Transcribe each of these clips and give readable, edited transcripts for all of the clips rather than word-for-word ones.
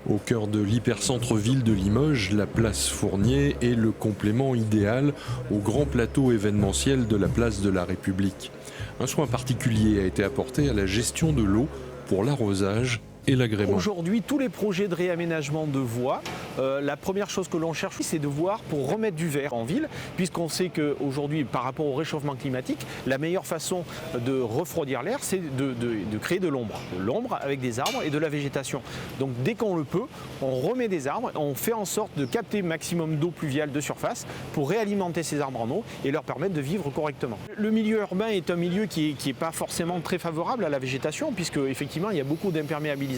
Au cœur de l'hypercentre-ville de Limoges, la place Fournier est le complément idéal au grand plateau événementiel de la place de la République. Un soin particulier a été apporté à la gestion de l'eau pour l'arrosage et l'agrément. Aujourd'hui, tous les projets de réaménagement de voies, la première chose que l'on cherche, c'est de voir pour remettre du vert en ville, puisqu'on sait qu'aujourd'hui, par rapport au réchauffement climatique, la meilleure façon de refroidir l'air, c'est de créer de l'ombre. De l'ombre avec des arbres et de la végétation. Donc dès qu'on le peut, on remet des arbres, on fait en sorte de capter maximum d'eau pluviale de surface pour réalimenter ces arbres en eau et leur permettre de vivre correctement. Le milieu urbain est un milieu qui n'est pas forcément très favorable à la végétation, puisque effectivement il y a beaucoup d'imperméabilisation.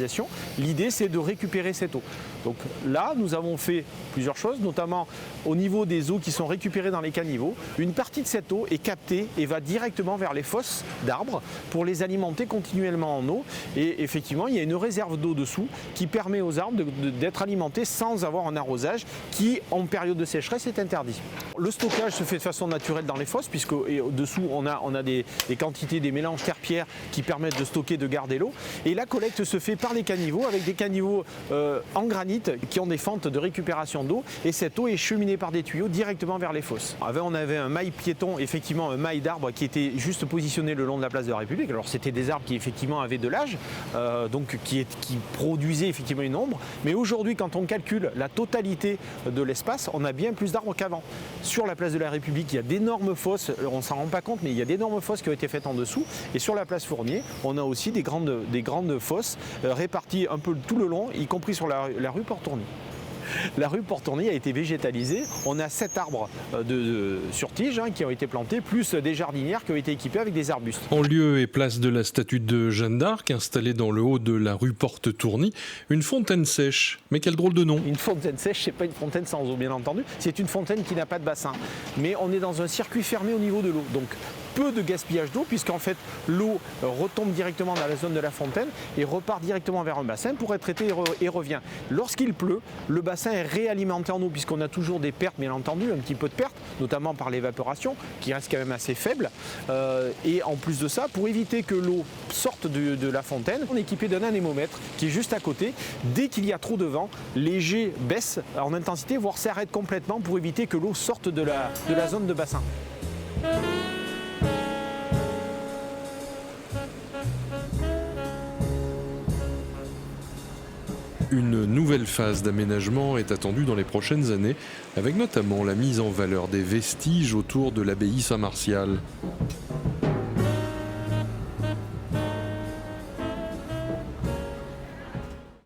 L'idée, c'est de récupérer cette eau. Donc là, nous avons fait plusieurs choses, notamment au niveau des eaux qui sont récupérées dans les caniveaux. Une partie de cette eau est captée et va directement vers les fosses d'arbres pour les alimenter continuellement en eau. Et effectivement, il y a une réserve d'eau dessous qui permet aux arbres d'être alimentés sans avoir un arrosage qui, en période de sécheresse, est interdit. Le stockage se fait de façon naturelle dans les fosses, puisque au-dessous, on a des quantités, des mélanges terre-pierre qui permettent de stocker, de garder l'eau. Et la collecte se fait par les caniveaux, avec des caniveaux en granit qui ont des fentes de récupération d'eau, et cette eau est cheminée par des tuyaux directement vers les fosses. Avant, on avait un mail piéton, effectivement un mail d'arbres qui était juste positionné le long de la place de la République. Alors c'était des arbres qui effectivement avaient de l'âge, donc qui produisaient effectivement une ombre, mais aujourd'hui quand on calcule la totalité de l'espace, on a bien plus d'arbres qu'avant. Sur la place de la République, il y a d'énormes fosses, on ne s'en rend pas compte, mais il y a d'énormes fosses qui ont été faites en dessous, et sur la place Fournier, on a aussi des grandes fosses répartis un peu tout le long, y compris sur la rue Port-Tourny. La rue Port-Tourny a été végétalisée. On a 7 arbres sur tige qui ont été plantés, plus des jardinières qui ont été équipées avec des arbustes. En lieu et place de la statue de Jeanne d'Arc, installée dans le haut de la rue Porte-Tourny, une fontaine sèche. Mais quel drôle de nom! Une fontaine sèche, c'est pas une fontaine sans eau, bien entendu. C'est une fontaine qui n'a pas de bassin. Mais on est dans un circuit fermé au niveau de l'eau. Donc peu de gaspillage d'eau, puisqu'en fait l'eau retombe directement dans la zone de la fontaine et repart directement vers un bassin pour être traité et revient. Lorsqu'il pleut, le bassin est réalimenté en eau, puisqu'on a toujours des pertes, bien entendu, un petit peu de pertes, notamment par l'évaporation, qui reste quand même assez faible. Et en plus de ça, pour éviter que l'eau sorte de la fontaine, on est équipé d'un anémomètre qui est juste à côté. Dès qu'il y a trop de vent, les jets baissent en intensité, voire s'arrêtent complètement pour éviter que l'eau sorte de la zone de bassin. Une nouvelle phase d'aménagement est attendue dans les prochaines années, avec notamment la mise en valeur des vestiges autour de l'abbaye Saint-Martial.